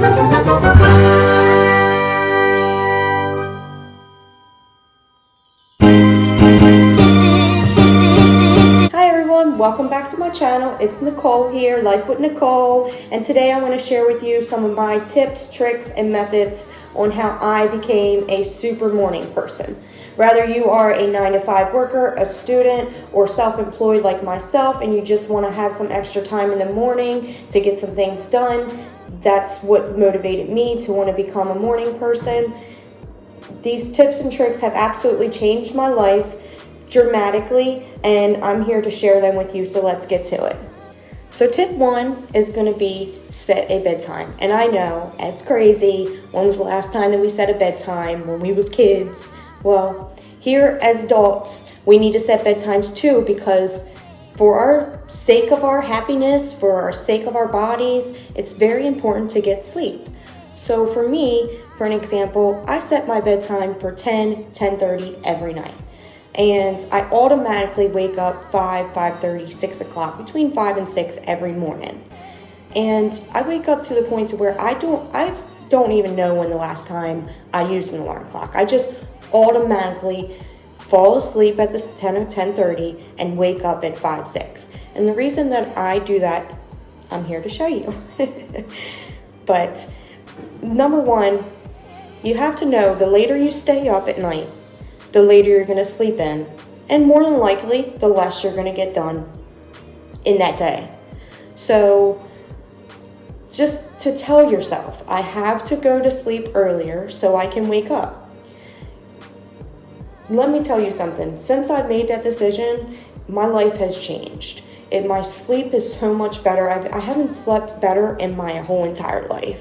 Hi everyone, welcome back to my channel. It's Nicole here, Life with Nicole, and today I want to share with you some of my tips, tricks, and methods on how I became a super morning person. Whether you are a 9-to-5 worker, a student, or self-employed like myself, and you just want to have some extra time in the morning to get some things done, that's what motivated me to want to become a morning person. These tips and tricks have absolutely changed my life dramatically, and I'm here to share them with you, so let's get to it. So tip 1 is going to be set a bedtime. And I know, it's crazy. When was the last time that we set a bedtime? When we was kids. Well, here as adults, we need to set bedtimes too, because for our sake of our happiness, for our sake of our bodies, it's very important to get sleep. So for me, for an example, I set my bedtime for 10:30 every night. And I automatically wake up 5:30, 6 o'clock, between 5 and 6 every morning. And I wake up to the point to where I don't even know when the last time I used an alarm clock. I just automatically fall asleep at this 10 or 10:30 and wake up at 5, 6. And the reason that I do that, I'm here to show you. But number 1, you have to know the later you stay up at night, the later you're going to sleep in, and more than likely, the less you're going to get done in that day. So just to tell yourself, I have to go to sleep earlier so I can wake up. Let me tell you something. Since I've made that decision, my life has changed. My sleep is so much better. I haven't slept better in my whole entire life.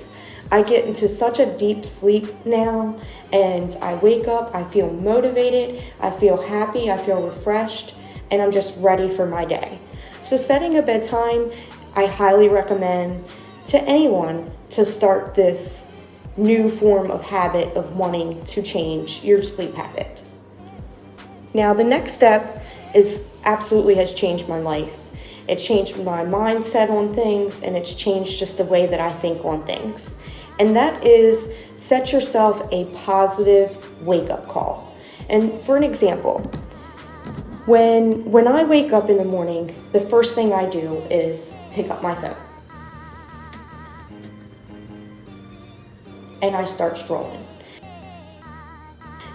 I get into such a deep sleep now, and I wake up, I feel motivated, I feel happy, I feel refreshed, and I'm just ready for my day. So setting a bedtime, I highly recommend to anyone to start this new form of habit of wanting to change your sleep habit. Now, the next step absolutely has changed my life. It changed my mindset on things, and it's changed just the way that I think on things. And that is, set yourself a positive wake-up call. And for an example, when I wake up in the morning, the first thing I do is pick up my phone. And I start scrolling.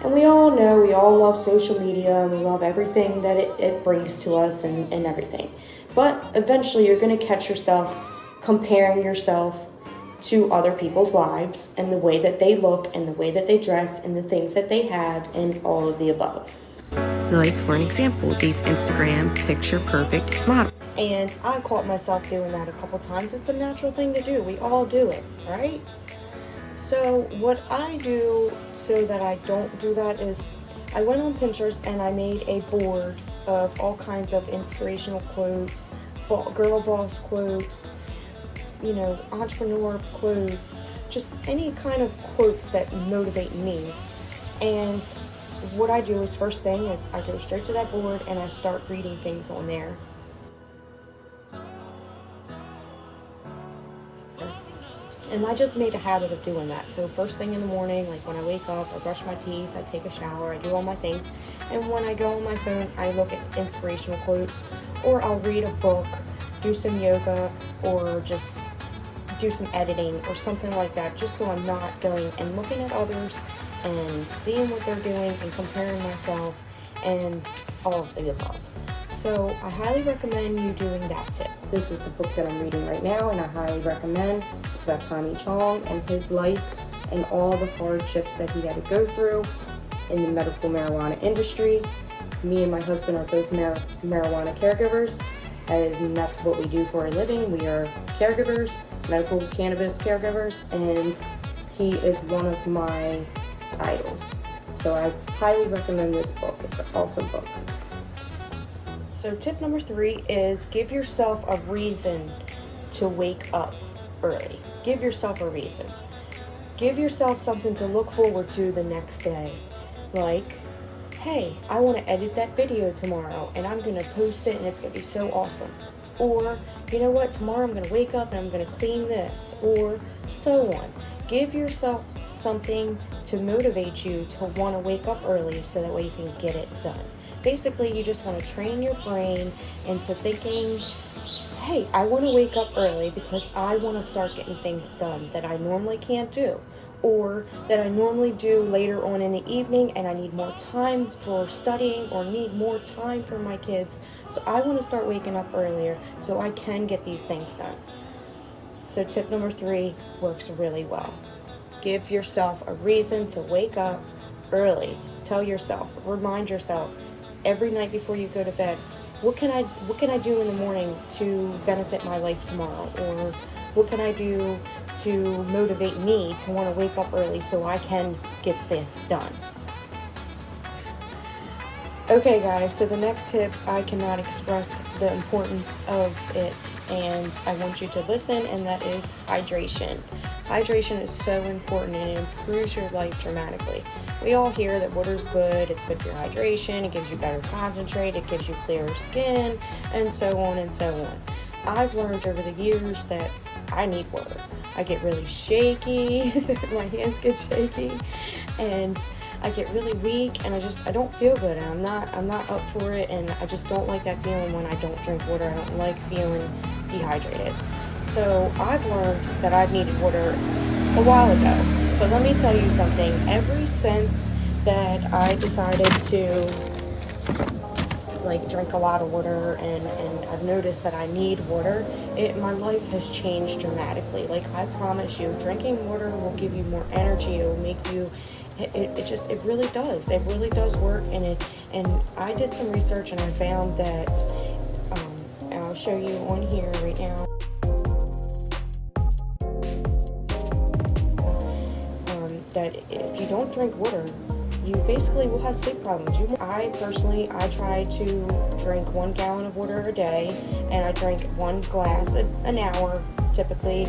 And we all know, we all love social media, and we love everything that it brings to us and everything. But eventually you're going to catch yourself comparing yourself to other people's lives and the way that they look and the way that they dress and the things that they have and all of the above. Like, for an example, these Instagram picture perfect models. And I caught myself doing that a couple times. It's a natural thing to do. We all do it, right? So what I do so that I don't do that is I went on Pinterest and I made a board of all kinds of inspirational quotes, girl boss quotes, entrepreneur quotes, just any kind of quotes that motivate me. And what I do is, first thing is I go straight to that board and I start reading things on there. And I just made a habit of doing that. So first thing in the morning, like when I wake up, I brush my teeth, I take a shower, I do all my things. And when I go on my phone, I look at inspirational quotes, or I'll read a book, do some yoga, or just do some editing or something like that, just so I'm not going and looking at others and seeing what they're doing and comparing myself and all of the above. So I highly recommend you doing that tip. This is the book that I'm reading right now, and I highly recommend. It's about Tommy Chong and his life and all the hardships that he had to go through in the medical marijuana industry. Me and my husband are both marijuana caregivers, and that's what we do for a living. We are caregivers, medical cannabis caregivers, and he is one of my idols. So I highly recommend this book. It's an awesome book. So tip number 3 is give yourself a reason to wake up early. Give yourself a reason. Give yourself something to look forward to the next day. Like, hey, I want to edit that video tomorrow and I'm going to post it and it's going to be so awesome. Or, you know what, tomorrow I'm going to wake up and I'm going to clean this, or so on. Give yourself something to motivate you to want to wake up early so that way you can get it done. Basically, you just want to train your brain into thinking, hey, I want to wake up early because I want to start getting things done that I normally can't do, or that I normally do later on in the evening, and I need more time for studying or need more time for my kids. So I want to start waking up earlier so I can get these things done. So tip number 3 works really well. Give yourself a reason to wake up early. Tell yourself, remind yourself every night before you go to bed, what can I do in the morning to benefit my life tomorrow? Or what can I do to motivate me to want to wake up early so I can get this done? Okay guys, so the next tip, I cannot express the importance of it, and I want you to listen, and that is hydration. Hydration is so important and it improves your life dramatically. We all hear that water is good, it's good for your hydration, it gives you better concentrate, it gives you clearer skin, and so on and so on. I've learned over the years that I need water. I get really shaky, my hands get shaky, and I get really weak, and I don't feel good, and I'm not up for it, and I just don't like that feeling when I don't drink water. I don't like feeling dehydrated. So I've learned that I've needed water a while ago. But let me tell you something, ever since that I decided to drink a lot of water, and I've noticed that I need water, my life has changed dramatically. I promise you, drinking water will give you more energy, it will make you, it really does work. And I did some research, and I found that, I'll show you on here right now, that if you don't drink water, you basically will have sleep problems. I try to drink 1 gallon of water a day, and I drink 1 glass an hour typically,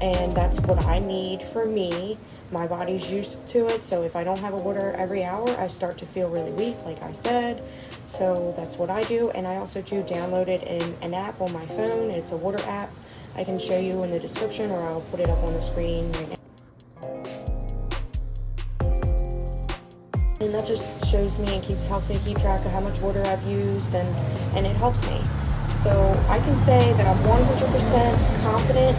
and that's what I need for me. My body's used to it, so if I don't have a water every hour, I start to feel really weak, like I said. So that's what I do, and I also do downloaded an app on my phone. It's a water app. I can show you in the description, or I'll put it up on the screen right now. And that just shows me and helps me keep track of how much water I've used, and it helps me. So I can say that I'm 100% confident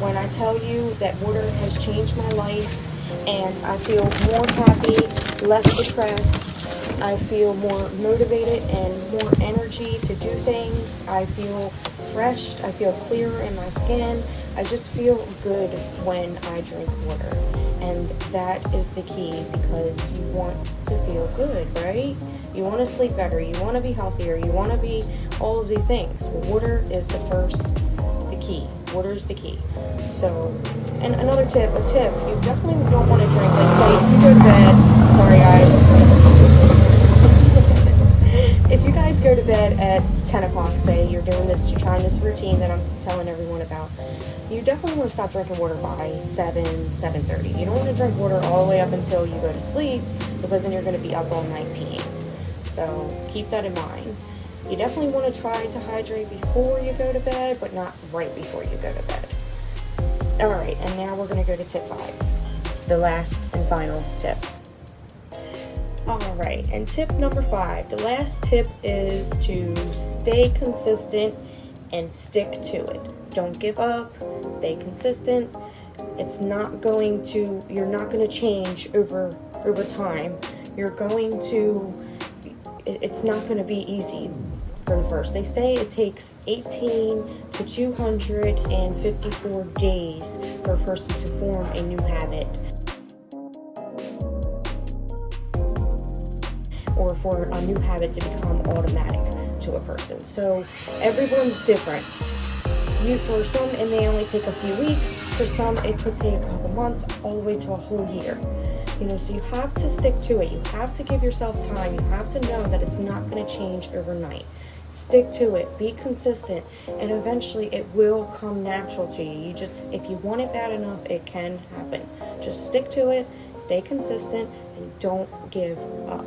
when I tell you that water has changed my life, and I feel more happy, less depressed. I feel more motivated and more energy to do things. I feel fresh. I feel clearer in my skin. I just feel good when I drink water. And that is the key, because you want to feel good, right? You want to sleep better. You want to be healthier. You want to be all of the things. Water is the key. Water is the key. So, and another tip, you definitely don't want to drink, say if you go to bed, sorry guys, if you guys go to bed at 10 o'clock, say you're trying this routine that I'm telling everyone about, you definitely want to stop drinking water by 7:30. You don't want to drink water all the way up until you go to sleep, because then you're going to be up all night peeing. So keep that in mind. You definitely want to try to hydrate before you go to bed, but not right before you go to bed. Alright, and now we're going to go to tip 5, the last and final tip. Alright, and tip number 5, the last tip is to stay consistent and stick to it. Don't give up, stay consistent. You're not going to change over time. It's not going to be easy for the first. They say it takes 18 to 254 days for a person to form a new habit, or for a new habit to become automatic to a person. So everyone's different. For some, it may only take a few weeks. For some, it could take a couple months, all the way to a whole year. So you have to stick to it. You have to give yourself time. You have to know that it's not going to change overnight. Stick to it. Be consistent, and eventually it will come natural to you. If you want it bad enough, it can happen. Just stick to it, stay consistent, and don't give up.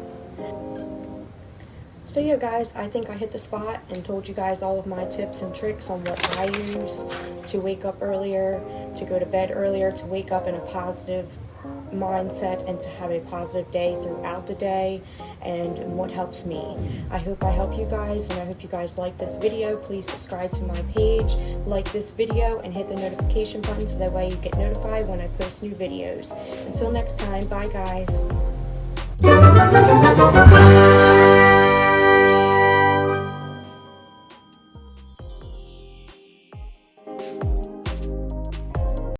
So yeah, guys, I think I hit the spot and told you guys all of my tips and tricks on what I use to wake up earlier, to go to bed earlier, to wake up in a positive mindset and to have a positive day throughout the day, and what helps me. I hope I help you guys, and I hope you guys like this video. Please subscribe to my page, like this video, and hit the notification button so that way you get notified when I post new videos. Until next time, bye guys.